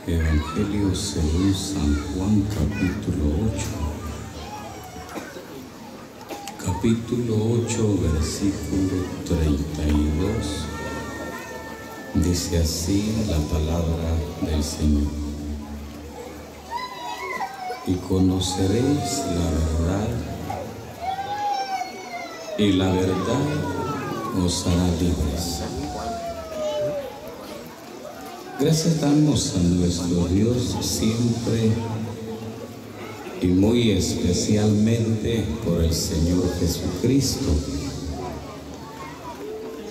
Evangelio según San Juan, capítulo 8. Capítulo 8, versículo 32. Dice así la palabra del Señor: y conoceréis la verdad, y la verdad os hará libres. Gracias damos a nuestro Dios siempre y muy especialmente por el Señor Jesucristo,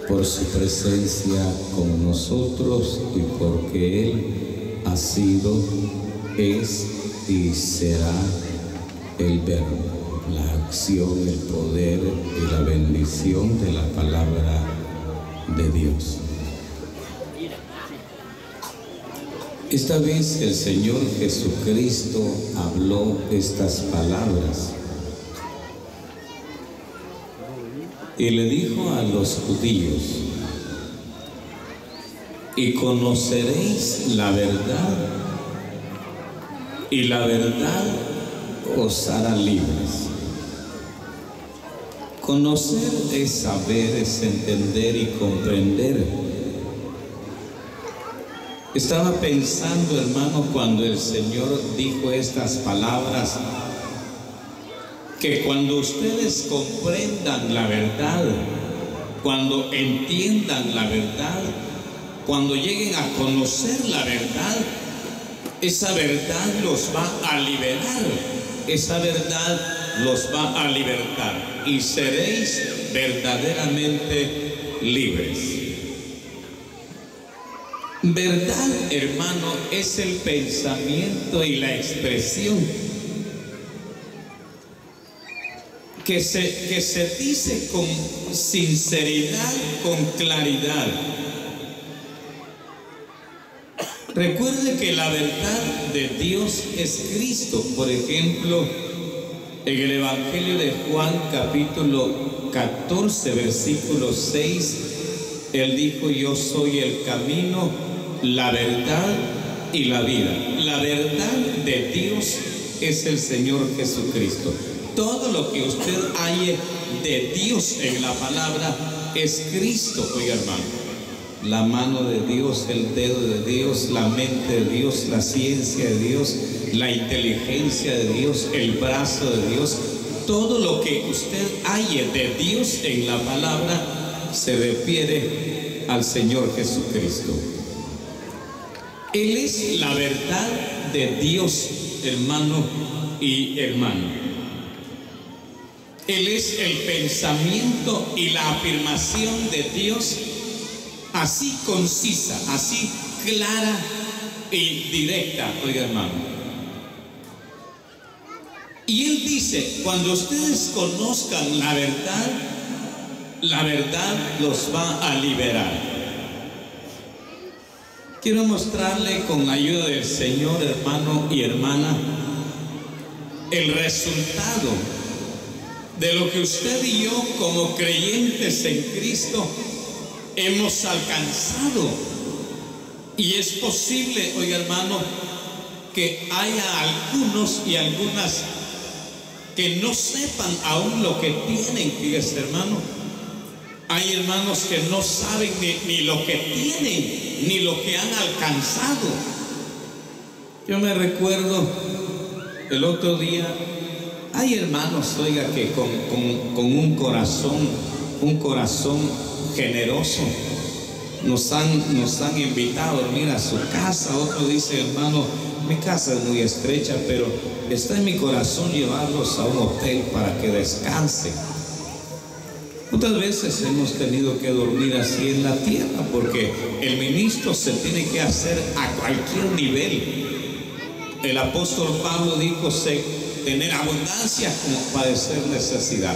por su presencia con nosotros y porque Él ha sido, es y será el verbo, la acción, el poder y la bendición de la palabra de Dios. Esta vez el Señor Jesucristo habló estas palabras y le dijo a los judíos: y conoceréis la verdad, y la verdad os hará libres. Conocer es saber, es entender y comprender. Estaba pensando, hermano, cuando el Señor dijo estas palabras, que cuando ustedes comprendan la verdad, cuando entiendan la verdad, cuando lleguen a conocer la verdad, esa verdad los va a liberar, esa verdad los va a libertar y seréis verdaderamente libres. Verdad, hermano, es el pensamiento y la expresión que se dice con sinceridad, con claridad. Recuerde que la verdad de Dios es Cristo. Por ejemplo, en el Evangelio de Juan, capítulo 14, versículo 6, Él dijo: yo soy el camino, la verdad y la vida. La verdad de Dios es el Señor Jesucristo. Todo lo que usted halle de Dios en la palabra es Cristo, oiga, hermano. La mano de Dios, el dedo de Dios, la mente de Dios, la ciencia de Dios, la inteligencia de Dios, el brazo de Dios. Todo lo que usted halle de Dios en la palabra se refiere al Señor Jesucristo. Él es la verdad de Dios, hermano y hermana. Él es el pensamiento y la afirmación de Dios, así concisa, así clara y directa, oiga, hermano. Y Él dice: cuando ustedes conozcan la verdad los va a liberar. Quiero mostrarle, con la ayuda del Señor, hermano y hermana, el resultado de lo que usted y yo, como creyentes en Cristo, hemos alcanzado. Y es posible, oiga, hermano, que haya algunos y algunas que no sepan aún lo que tienen, fíjese, hermano. Hay hermanos que no saben ni lo que tienen, ni lo que han alcanzado. Yo me recuerdo el otro día, hay hermanos, oiga, que con un corazón generoso nos han invitado a dormir a su casa. Otro dice: hermano, mi casa es muy estrecha, pero está en mi corazón llevarlos a un hotel para que descansen. Otras veces hemos tenido que dormir así en la tierra, porque el ministro se tiene que hacer a cualquier nivel. El apóstol Pablo dijo: tener abundancia como padecer necesidad.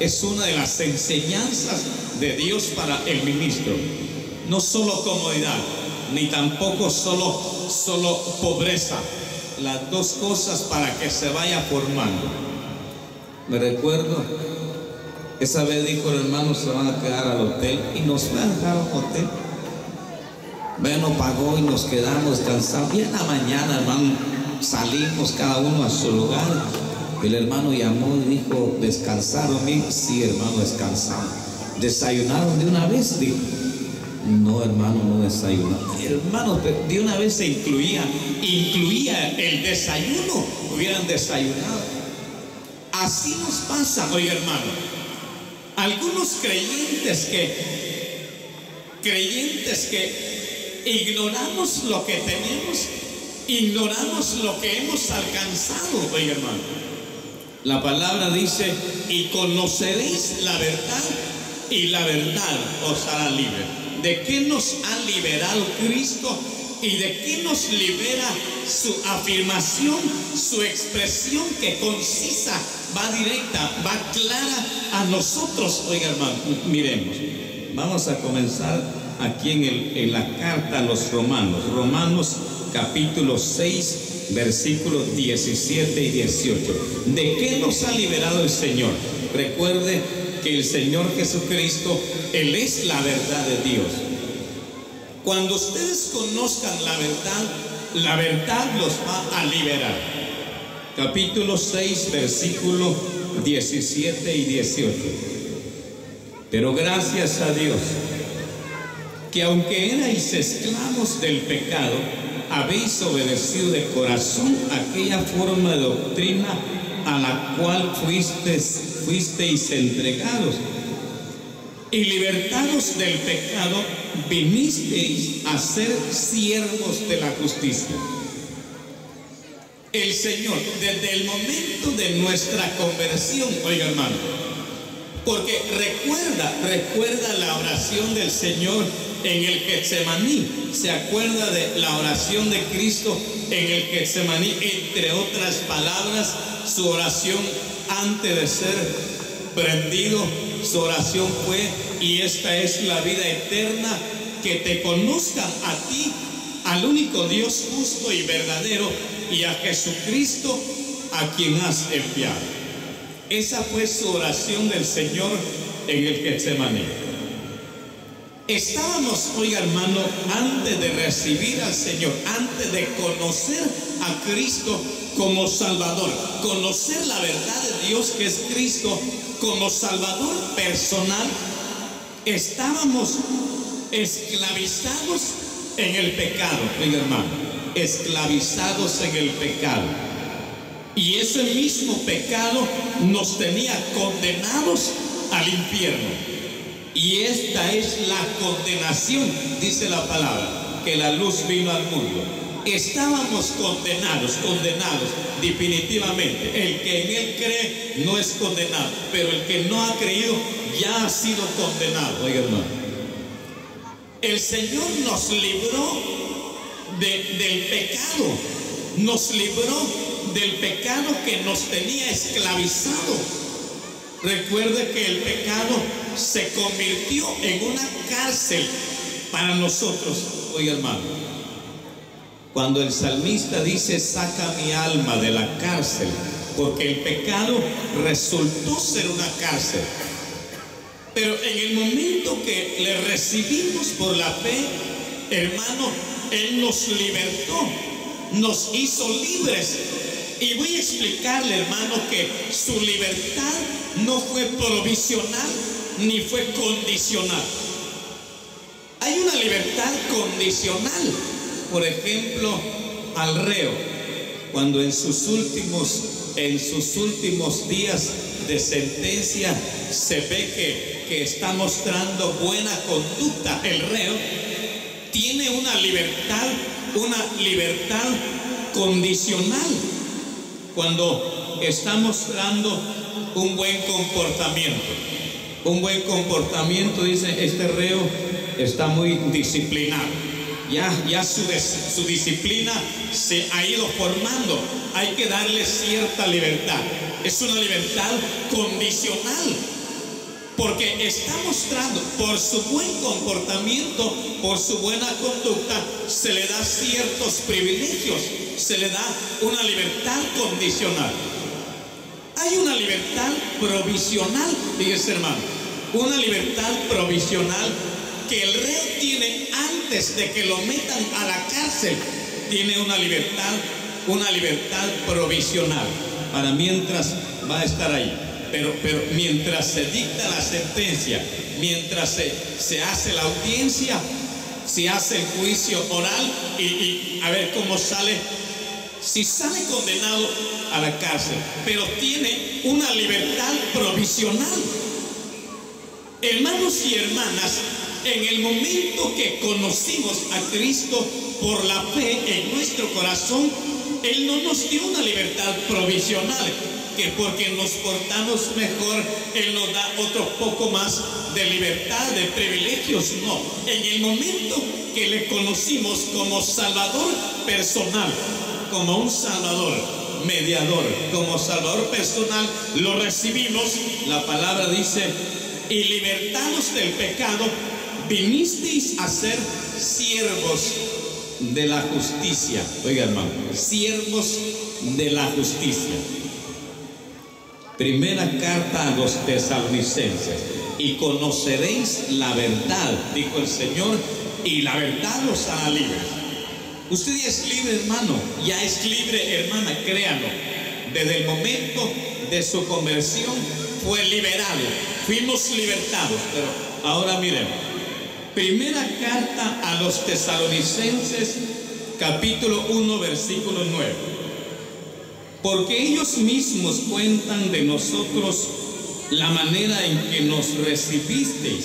Es una de las enseñanzas de Dios para el ministro. No solo comodidad, ni tampoco solo pobreza. Las dos cosas para que se vaya formando. Me recuerdo, esa vez dijo el hermano: se van a quedar al hotel, y nos fue a dejar a un hotel. Bueno, pagó y nos quedamos cansados. Y en la mañana, hermano, salimos cada uno a su lugar. El hermano llamó y dijo: ¿descansaron? Sí, hermano, descansaron. ¿Desayunaron de una vez? Dijo: no, hermano, no desayunaron. Hermano, de una vez se incluía el desayuno. Hubieran desayunado. Así nos pasa, oiga, hermano. Algunos creyentes que ignoramos lo que tenemos, ignoramos lo que hemos alcanzado, oiga, hermano. La palabra dice: y conoceréis la verdad, y la verdad os hará libre. ¿De qué nos ha liberado Cristo? ¿Y de qué nos libera su afirmación, su expresión que concisa, va directa, va clara a nosotros? Oiga, hermano, miremos. Vamos a comenzar aquí en la carta a los Romanos. Romanos capítulo 6, versículos 17 y 18. ¿De qué nos ha liberado el Señor? Recuerde que el Señor Jesucristo, Él es la verdad de Dios. Cuando ustedes conozcan la verdad los va a liberar. Capítulo 6, versículos 17 y 18. Pero gracias a Dios, que aunque erais esclavos del pecado, habéis obedecido de corazón aquella forma de doctrina a la cual fuisteis entregados, y libertados del pecado, vinisteis a ser siervos de la justicia. El Señor, desde el momento de nuestra conversión, oiga, hermano, porque recuerda la oración del Señor en el Getsemaní. Se acuerda de la oración de Cristo en el Getsemaní, entre otras palabras, su oración antes de ser prendido. Su oración fue: y esta es la vida eterna, que te conozcan a ti, al único Dios justo y verdadero, y a Jesucristo, a quien has enviado. Esa fue su oración del Señor en el Getsemaní. Estábamos, oiga, hermano, antes de recibir al Señor, antes de conocer a Cristo como Salvador, conocer la verdad de Dios que es Cristo como Salvador personal, estábamos esclavizados en el pecado, oiga, hermano, esclavizados en el pecado. Y ese mismo pecado nos tenía condenados al infierno. Y esta es la condenación, dice la palabra, que la luz vino al mundo. Estábamos condenados, definitivamente. El que en Él cree no es condenado, pero el que no ha creído ya ha sido condenado, oiga, hermano. El Señor nos libró del pecado, nos libró del pecado que nos tenía esclavizado. Recuerde que el pecado se convirtió en una cárcel para nosotros, oiga, hermano. Cuando el salmista dice: saca mi alma de la cárcel, porque el pecado resultó ser una cárcel. Pero en el momento que le recibimos por la fe, hermano, Él nos libertó, nos hizo libres. Y voy a explicarle, hermano, que su libertad no fue provisional ni fue condicional. Hay una libertad condicional. Por ejemplo, al reo, cuando en sus últimos días de sentencia se ve que está mostrando buena conducta, el reo tiene una libertad condicional. Cuando está mostrando un buen comportamiento, dice: este reo está muy disciplinado. Ya su disciplina se ha ido formando. Hay que darle cierta libertad. Es una libertad condicional, porque está mostrando, por su buen comportamiento, por su buena conducta, se le da ciertos privilegios, se le da una libertad condicional. Hay una libertad provisional, fíjese, hermano, una libertad provisional que el reo tiene antes antes de que lo metan a la cárcel, tiene una libertad provisional. Para mientras va a estar ahí. Pero mientras se dicta la sentencia, mientras se hace la audiencia, se hace el juicio oral y a ver cómo sale. Si sale condenado a la cárcel, pero tiene una libertad provisional. Hermanos y hermanas, en el momento que conocimos a Cristo por la fe en nuestro corazón, Él no nos dio una libertad provisional, que porque nos portamos mejor, Él nos da otro poco más de libertad, de privilegios. No, en el momento que le conocimos como Salvador personal, como un Salvador mediador, como Salvador personal, lo recibimos. La palabra dice: y libertados del pecado, vinisteis a ser siervos de la justicia. Oiga, hermano, siervos de la justicia. Primera carta a los tesalonicenses: y conoceréis la verdad, dijo el Señor, y la verdad los hará libres. Usted ya es libre, hermano, ya es libre, hermana, créanlo. Desde el momento de su conversión fue liberado, fuimos libertados. Pero ahora miremos, primera carta a los tesalonicenses, capítulo 1, versículo 9. Porque ellos mismos cuentan de nosotros la manera en que nos recibisteis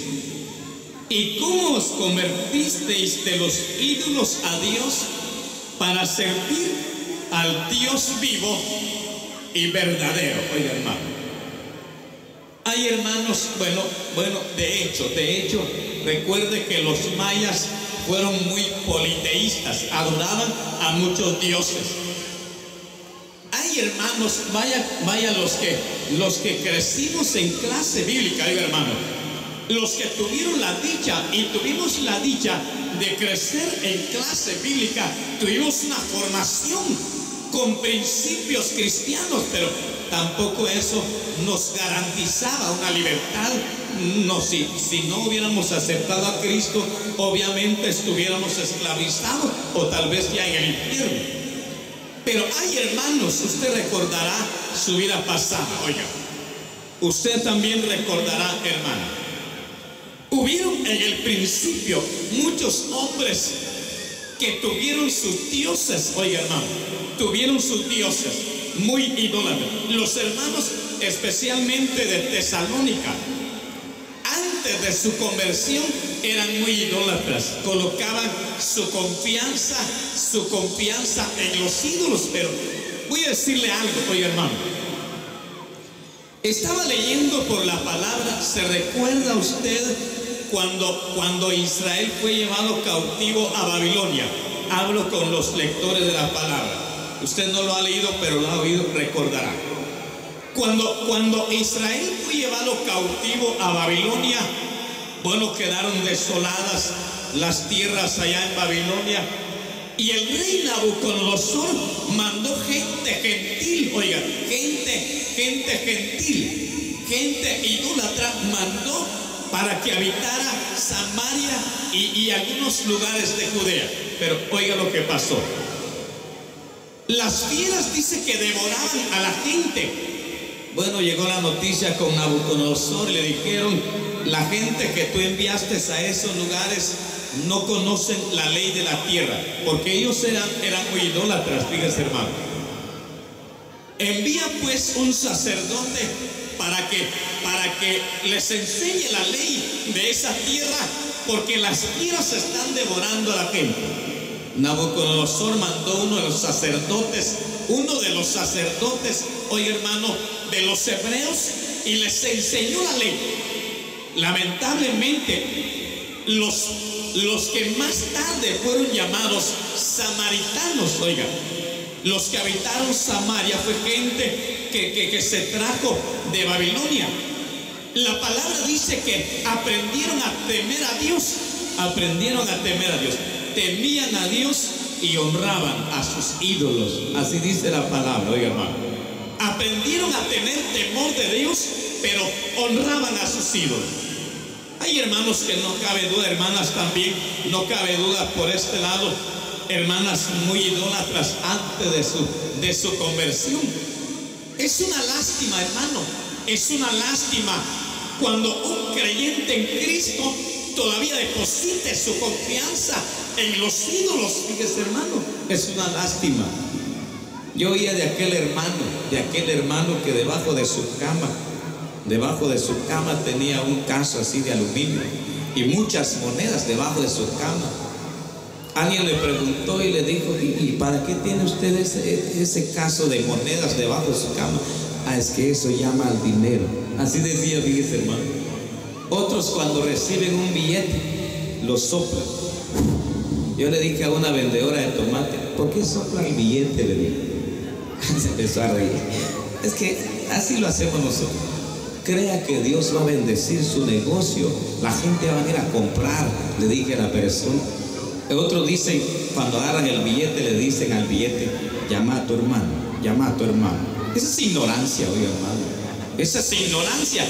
y cómo os convertisteis de los ídolos a Dios para servir al Dios vivo y verdadero. Oiga, hermano, hay hermanos, bueno, de hecho, recuerde que los mayas fueron muy politeístas, adoraban a muchos dioses. Hay hermanos, vaya los que crecimos en clase bíblica, oiga, hermano, los que tuvieron la dicha y tuvimos la dicha de crecer en clase bíblica, tuvimos una formación con principios cristianos, pero tampoco eso nos garantizaba una libertad. No, si no hubiéramos aceptado a Cristo, obviamente estuviéramos esclavizados o tal vez ya en el infierno. Pero hay hermanos, usted recordará su vida pasada, oiga, usted también recordará, hermano, hubieron en el principio muchos hombres que tuvieron sus dioses, oiga, hermano, tuvieron sus dioses muy idólatras. Los hermanos, especialmente de Tesalónica, antes de su conversión eran muy idólatras, colocaban su confianza en los ídolos. Pero voy a decirle algo, oiga, hermano, estaba leyendo por la palabra. ¿Se recuerda usted cuando Israel fue llevado cautivo a Babilonia? Hablo con los lectores de la palabra. Usted no lo ha leído, pero lo ha oído, recordará. Cuando Israel fue llevado cautivo a Babilonia, bueno, quedaron desoladas las tierras allá en Babilonia, y el rey Nabucodonosor mandó gente gentil, oiga, gente gentil, gente idólatra, mandó para que habitara Samaria y algunos lugares de Judea. Pero oiga lo que pasó. Las fieras dice que devoraban a la gente. Bueno, llegó la noticia con Nabucodonosor y le dijeron: la gente que tú enviaste a esos lugares no conocen la ley de la tierra, porque ellos eran muy idólatras. Fíjese, hermano, envía pues un sacerdote para que les enseñe la ley de esa tierra, porque las fieras están devorando a la gente. Nabucodonosor mandó uno de los sacerdotes, oye, hermano, de los hebreos, y les enseñó la ley. Lamentablemente, los que más tarde fueron llamados samaritanos, oiga, los que habitaron Samaria, fue gente que se trajo de Babilonia. La palabra dice que aprendieron a temer a Dios, temían a Dios y honraban a sus ídolos. Así dice la palabra, oiga, hermano. Aprendieron a tener temor de Dios, pero honraban a sus ídolos. Hay hermanos que no cabe duda, hermanas también, no cabe duda por este lado, hermanas muy idólatras antes de su conversión. Es una lástima, hermano, es una lástima cuando un creyente en Cristo todavía deposite su confianza en los ídolos. Fíjese, hermano, es una lástima. Yo oía de aquel hermano que debajo de su cama tenía un caso así de aluminio y muchas monedas debajo de su cama. Alguien le preguntó y le dijo: ¿y para qué tiene usted ese caso de monedas debajo de su cama? Ah, es que eso llama al dinero. Así decía, fíjese, hermano. Otros, cuando reciben un billete, lo soplan. Yo le dije a una vendedora de tomate: ¿por qué soplan el billete? Le dije. Se empezó a reír. Es que así lo hacemos nosotros. Crea que Dios va a bendecir su negocio, la gente va a venir a comprar, le dije a la persona. Otros dicen, cuando agarran el billete, le dicen al billete: llama a tu hermano, llama a tu hermano. Esa es ignorancia, oiga, hermano. Esa es ignorancia.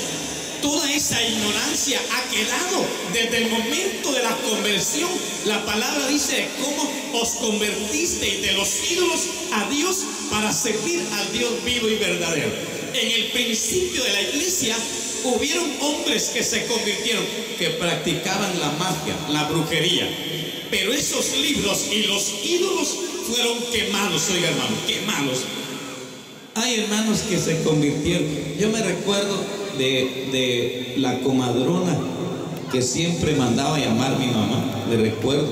Toda esa ignorancia ha quedado desde el momento de la conversión. La palabra dice cómo os convertisteis de los ídolos a Dios para servir al Dios vivo y verdadero. En el principio de la iglesia hubieron hombres que se convirtieron, que practicaban la magia, la brujería, pero esos libros y los ídolos fueron quemados, oiga, hermano, quemados. Hay hermanos que se convirtieron. Yo me recuerdo de la comadrona que siempre mandaba a llamar a mi mamá, le recuerdo.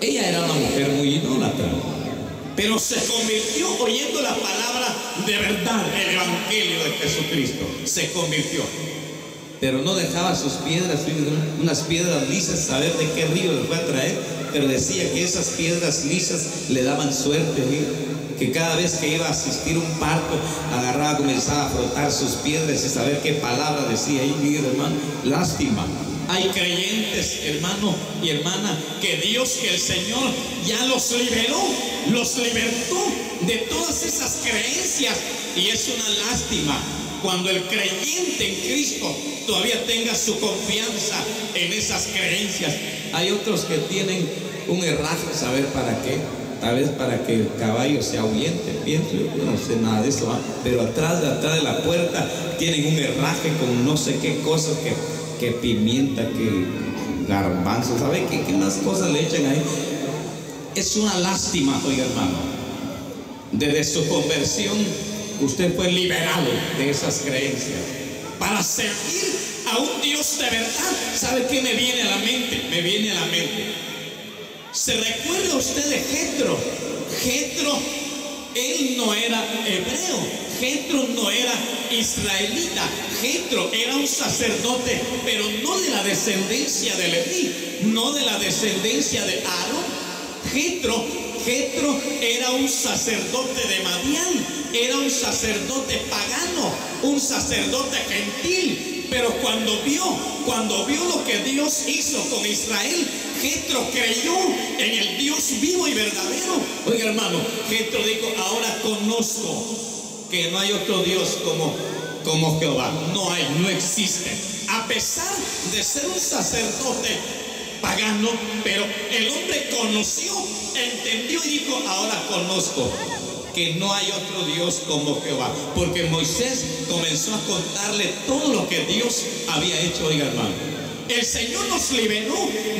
Ella era una mujer muy idólatra, pero se convirtió oyendo la palabra de verdad, el evangelio de Jesucristo. Se convirtió, pero no dejaba sus piedras, unas piedras lisas, saber de qué río les fue a traer, pero decía que esas piedras lisas le daban suerte, que cada vez que iba a asistir a un parto, agarraba, comenzaba a frotar sus piedras y saber qué palabra decía ahí, hermano. Lástima. Hay creyentes, hermano y hermana, que Dios, que el Señor ya los liberó, los libertó de todas esas creencias, y es una lástima cuando el creyente en Cristo todavía tenga su confianza en esas creencias. Hay otros que tienen un herraje, saber para qué. Tal vez para que el caballo se ahuyente, pienso yo, no sé nada de eso, pero atrás de la puerta tienen un herraje con no sé qué cosas, que pimienta, que garbanzos, ¿sabe qué más cosas le echan ahí? Es una lástima, oiga, hermano. Desde su conversión usted fue liberado de esas creencias para servir a un Dios de verdad. ¿Sabe qué me viene a la mente? Me viene a la mente. ¿Se recuerda usted de Jetro? Jetro, él no era hebreo, Jetro no era israelita. Jetro era un sacerdote, pero no de la descendencia de Leví, no de la descendencia de Aarón. Jetro era un sacerdote de Madián, era un sacerdote pagano, un sacerdote gentil. Pero cuando vio lo que Dios hizo con Israel, Jetro creyó en el Dios vivo y verdadero. Oiga, hermano, Jetro dijo: ahora conozco que no hay otro Dios como Jehová. No hay, no existe. A pesar de ser un sacerdote pagano, pero el hombre conoció, entendió y dijo: ahora conozco que no hay otro Dios como Jehová. Porque Moisés comenzó a contarle todo lo que Dios había hecho. Oiga, hermano, el Señor nos liberó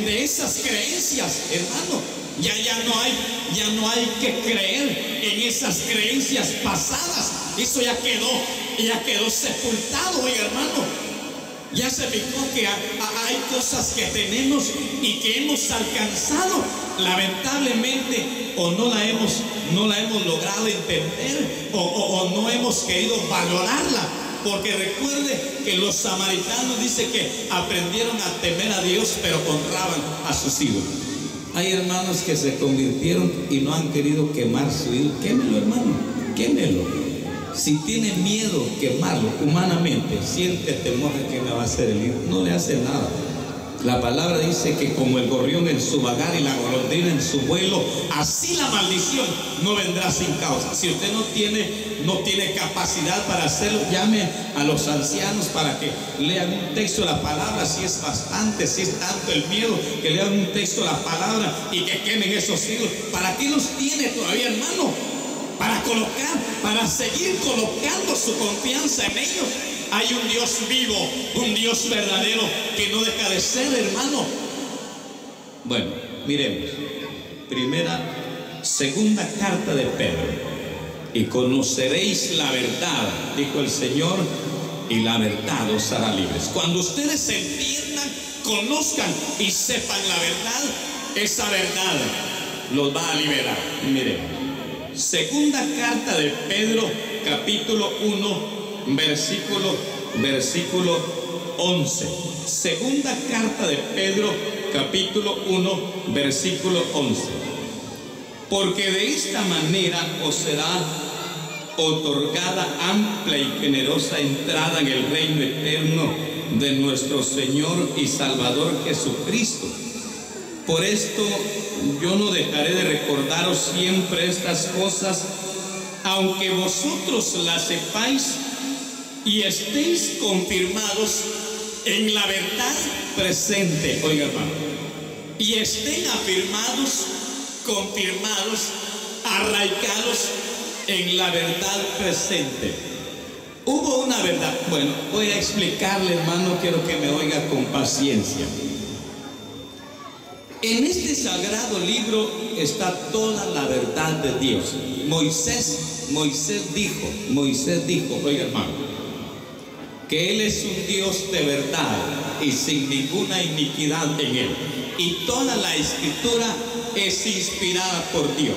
de esas creencias, hermano. Ya no hay que creer en esas creencias pasadas. Eso ya quedó sepultado, oiga, hermano. Ya se fijó que hay cosas que tenemos y que hemos alcanzado, lamentablemente, o no la hemos logrado entender, o no hemos querido valorarla. Porque recuerde que los samaritanos dice que aprendieron a temer a Dios, pero honraban a sus hijos. Hay hermanos que se convirtieron y no han querido quemar su ídolo. Quémelo, hermano, quémelo. Si tiene miedo quemarlo humanamente, siente temor de que me va a hacer el ídolo, no le hace nada. La palabra dice que como el gorrión en su vagar y la golondrina en su vuelo, así la maldición no vendrá sin causa. Si usted no tiene capacidad para hacerlo, llame a los ancianos para que lean un texto de la palabra. Si es bastante, si es tanto el miedo, que lean un texto de la palabra y que quemen esos hijos. ¿Para qué los tiene todavía, hermano? Para seguir colocando su confianza en ellos. Hay un Dios vivo, un Dios verdadero que no deja de ser, hermano. Bueno, miremos. Segunda carta de Pedro. Y conoceréis la verdad, dijo el Señor, y la verdad os hará libres. Cuando ustedes entiendan, conozcan y sepan la verdad, esa verdad los va a liberar. Miremos. Segunda carta de Pedro, capítulo 1. Versículo 11. Segunda carta de Pedro, capítulo 1, versículo 11. Porque de esta manera os será otorgada amplia y generosa entrada en el reino eterno de nuestro Señor y Salvador Jesucristo. Por esto yo no dejaré de recordaros siempre estas cosas, aunque vosotros las sepáis y estéis confirmados en la verdad presente. Oiga, hermano, y estén afirmados, confirmados, arraigados en la verdad presente. Hubo una verdad. Bueno, voy a explicarle, hermano, quiero que me oiga con paciencia. En este sagrado libro está toda la verdad de Dios. Moisés dijo, oiga, hermano, que Él es un Dios de verdad y sin ninguna iniquidad en Él. Y toda la escritura es inspirada por Dios.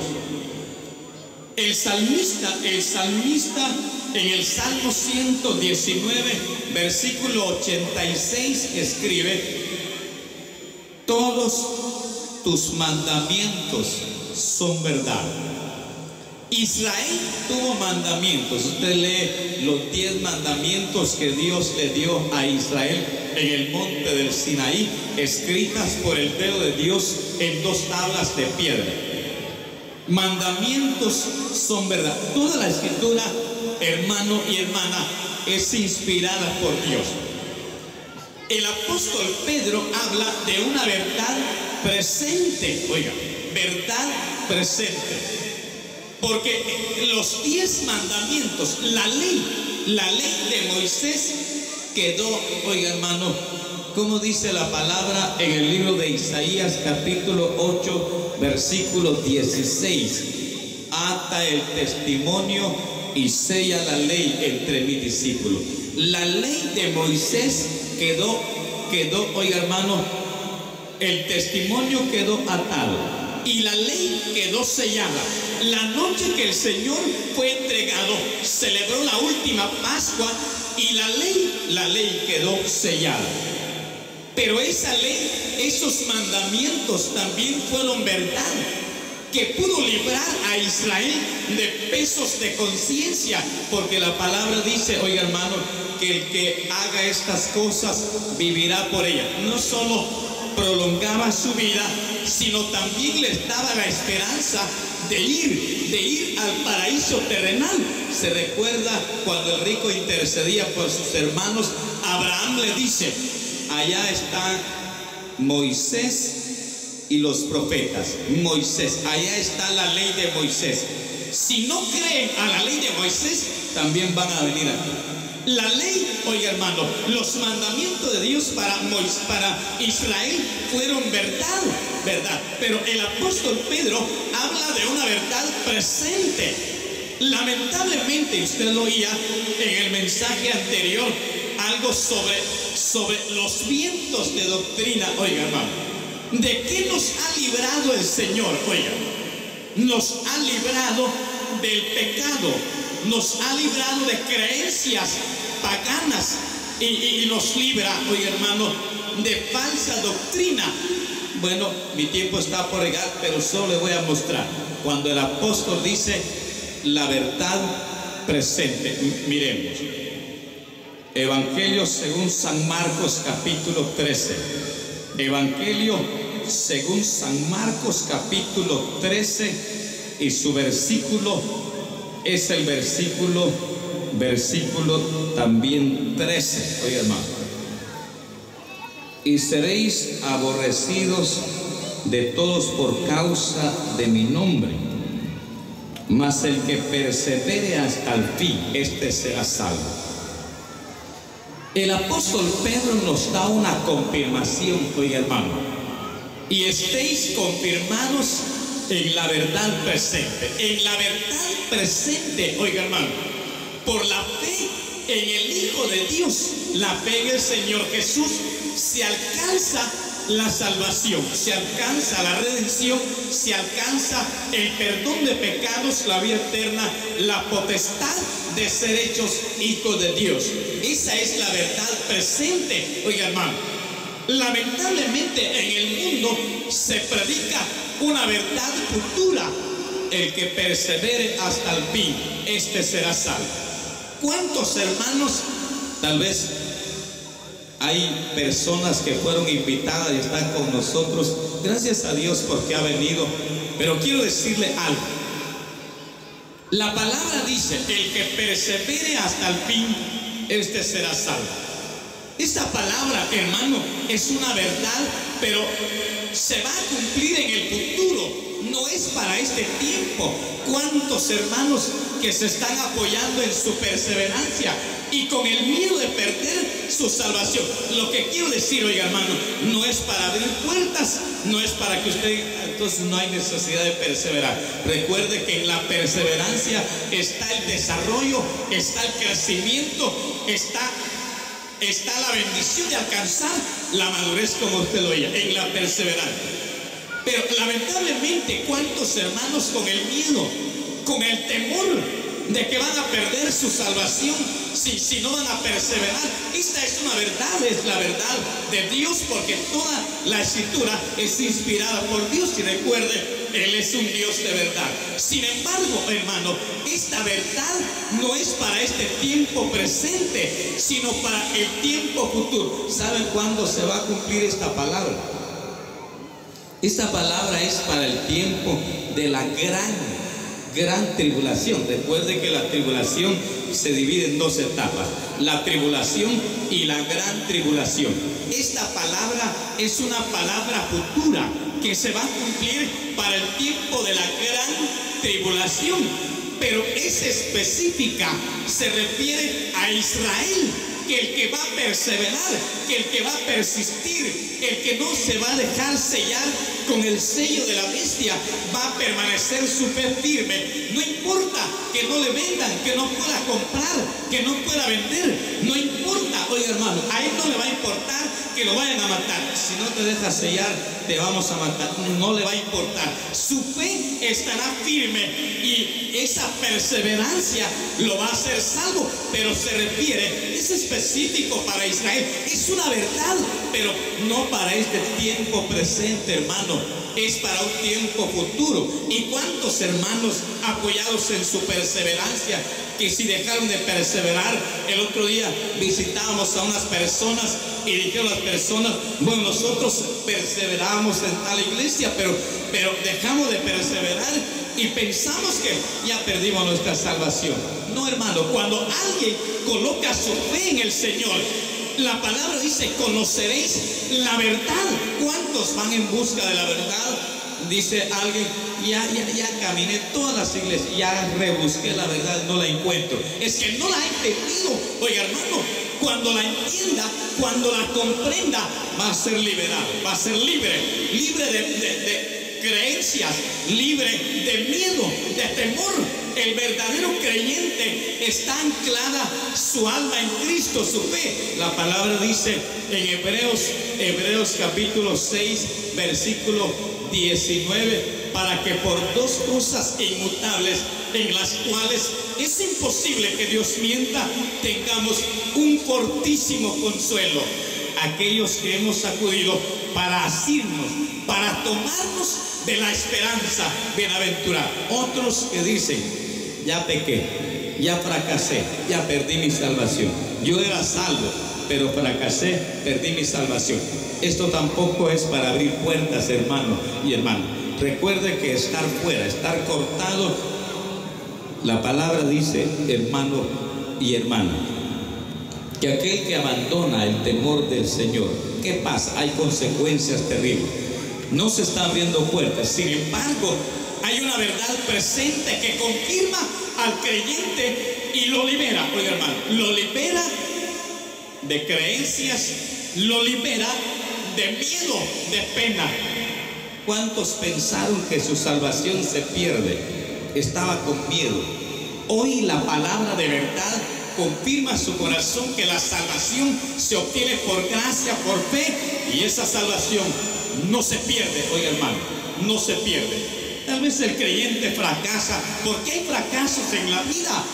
El salmista en el Salmo 119, versículo 86, escribe: todos tus mandamientos son verdad. Israel tuvo mandamientos. Usted lee los 10 mandamientos que Dios le dio a Israel en el monte del Sinaí, escritas por el dedo de Dios en 2 tablas de piedra. Mandamientos son verdad. Toda la escritura, hermano y hermana, es inspirada por Dios. El apóstol Pedro habla de una verdad presente. Oiga, verdad presente. Porque los 10 mandamientos, la ley de Moisés quedó, oiga, hermano, como dice la palabra en el libro de Isaías, capítulo 8, versículo 16: ata el testimonio y sella la ley entre mis discípulos. La ley de Moisés quedó, oiga, hermano, el testimonio quedó atado y la ley quedó sellada. La noche que el Señor fue entregado, celebró la última Pascua y la ley quedó sellada. Pero esa ley, esos mandamientos también fueron verdad, que pudo librar a Israel de pesos de conciencia, porque la palabra dice, oiga, hermano, que el que haga estas cosas vivirá por ellas. No solo prolongaba su vida, sino también les daba la esperanza de ir al paraíso terrenal. Se recuerda cuando el rico intercedía por sus hermanos, Abraham le dice: allá está Moisés y los profetas. Moisés, allá está la ley de Moisés. Si no creen a la ley de Moisés, también van a venir aquí. La ley, oiga, hermano, los mandamientos de Dios para Israel fueron verdad. Pero el apóstol Pedro habla de una verdad presente. Lamentablemente, usted lo oía en el mensaje anterior, algo sobre los vientos de doctrina. Oiga, hermano, ¿de qué nos ha librado el Señor? Oiga, nos ha librado del pecado, nos ha librado de creencias paganas y nos libra, oiga, hermano, de falsa doctrina. Bueno, mi tiempo está por llegar, pero solo le voy a mostrar cuando el apóstol dice la verdad presente. Miremos Evangelio según San Marcos, capítulo 13, Evangelio según San Marcos capítulo 13 y su versículo es el versículo también 13. Oiga, hermano. Y seréis aborrecidos de todos por causa de mi nombre, mas el que persevere hasta el fin, este será salvo. El apóstol Pedro nos da una confirmación, oiga, hermano, y estéis confirmados en la verdad presente. En la verdad presente, oiga, hermano, por la fe en el Hijo de Dios, la fe en el Señor Jesús, se alcanza la salvación, se alcanza la redención, se alcanza el perdón de pecados, la vida eterna, la potestad de ser hechos hijos de Dios. Esa es la verdad presente, oiga, hermano. Lamentablemente en el mundo se predica una verdad futura: el que persevere hasta el fin, este será salvo. ¿Cuántos hermanos? Tal vez hay personas que fueron invitadas y están con nosotros, gracias a Dios porque ha venido, pero quiero decirle algo. La palabra dice: el que persevere hasta el fin, este será salvo. Esta palabra, hermano, es una verdad, pero se va a cumplir en el futuro, no es para este tiempo. ¿Cuántos hermanos que se están apoyando en su perseverancia y con el miedo de perder su salvación? Lo que quiero decir, oiga, hermano, no es para abrir puertas, no es para que usted, entonces no hay necesidad de perseverar. Recuerde que en la perseverancia está el desarrollo, está el crecimiento, está la bendición de alcanzar la madurez, como usted lo oye, en la perseverancia. Pero lamentablemente, ¿cuántos hermanos con el miedo, con el temor de que van a perder su salvación si no van a perseverar? Esta es una verdad, es la verdad de Dios, porque toda la escritura es inspirada por Dios, y recuerde, Él es un Dios de verdad. Sin embargo, hermano, esta verdad no es para este tiempo presente, sino para el tiempo futuro. ¿Saben cuándo se va a cumplir esta palabra? Esta palabra es para el tiempo de la gran tribulación. Recuerde que la tribulación se divide en dos etapas: la tribulación y la gran tribulación. Esta palabra es una palabra futura que se va a cumplir para el tiempo de la gran tribulación, pero es específica, se refiere a Israel, que el que va a perseverar, que el que va a persistir, el que no se va a dejar sellar con el sello de la bestia, va a permanecer su fe firme. No importa que no le vendan, que no pueda comprar, que no pueda vender, no importa, oiga, hermano, a él no le va a importar que lo vayan a matar. Si no te dejas sellar, te vamos a matar. No le va a importar. Su fe estará firme y esa perseverancia lo va a hacer salvo. Pero se refiere, es específico para Israel. Es una verdad, pero no para este tiempo presente, hermano. Es para un tiempo futuro. ¿Y cuántos hermanos apoyados en su perseverancia que si dejaron de perseverar? El otro día visitábamos a unas personas y dijeron las personas: bueno, nosotros perseverábamos en tal iglesia, pero dejamos de perseverar y pensamos que ya perdimos nuestra salvación. No, hermano, cuando alguien coloca su fe en el Señor, la palabra dice: conoceréis la verdad. ¿Cuántos van en busca de la verdad? Dice alguien: ya caminé todas las iglesias, ya rebusqué la verdad, no la encuentro. Es que no la he entendido. Oiga, hermano, cuando la entienda, cuando la comprenda, va a ser liberado, va a ser libre de creencias, libre de miedo, de temor. El verdadero creyente está anclada su alma en Cristo, su fe. La palabra dice en Hebreos capítulo 6, versículo 19: para que por dos cosas inmutables, en las cuales es imposible que Dios mienta, tengamos un fortísimo consuelo, aquellos que hemos acudido para asirnos, para tomarnos de la esperanza bienaventurada. Otros que dicen: ya pequé, ya fracasé, ya perdí mi salvación. Yo era salvo, pero fracasé, perdí mi salvación. Esto tampoco es para abrir puertas, hermano y hermana. Recuerde que estar fuera, estar cortado, la palabra dice, hermano y hermana, que aquel que abandona el temor del Señor, ¿qué pasa? Hay consecuencias terribles. No se están abriendo puertas. Sin embargo, hay una verdad presente que confirma al creyente y lo libera. Oiga, hermano, lo libera de creencias, lo libera de miedo, de pena. ¿Cuántos pensaron que su salvación se pierde? Estaba con miedo. Hoy la palabra de verdad confirma su corazón que la salvación se obtiene por gracia, por fe, y esa salvación no se pierde. Oiga, hermano, no se pierde. Tal vez el creyente fracasa, porque hay fracasos en la vida,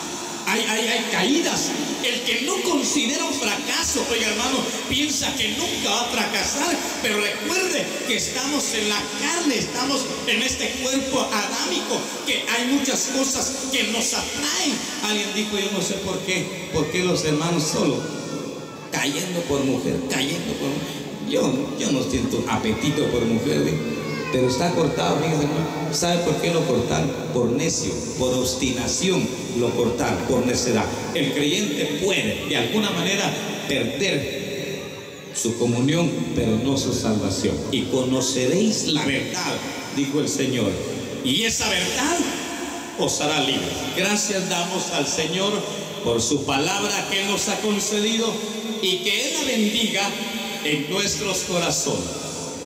hay caídas. El que no considera un fracaso, oiga, hermano, piensa que nunca va a fracasar, pero recuerde que estamos en la carne, estamos en este cuerpo adámico, que hay muchas cosas que nos atraen. Alguien dijo, yo no sé por qué los hermanos solo cayendo por mujer, yo no siento apetito por mujer, pero está cortado, fíjense, hermano. ¿Sabe por qué lo cortaron? Por necio, por obstinación lo cortaron, por necedad. El creyente puede de alguna manera perder su comunión, pero no su salvación. Y conoceréis la verdad, dijo el Señor, y esa verdad os hará libres. Gracias damos al Señor por su palabra que Él nos ha concedido, y que Él la bendiga en nuestros corazones.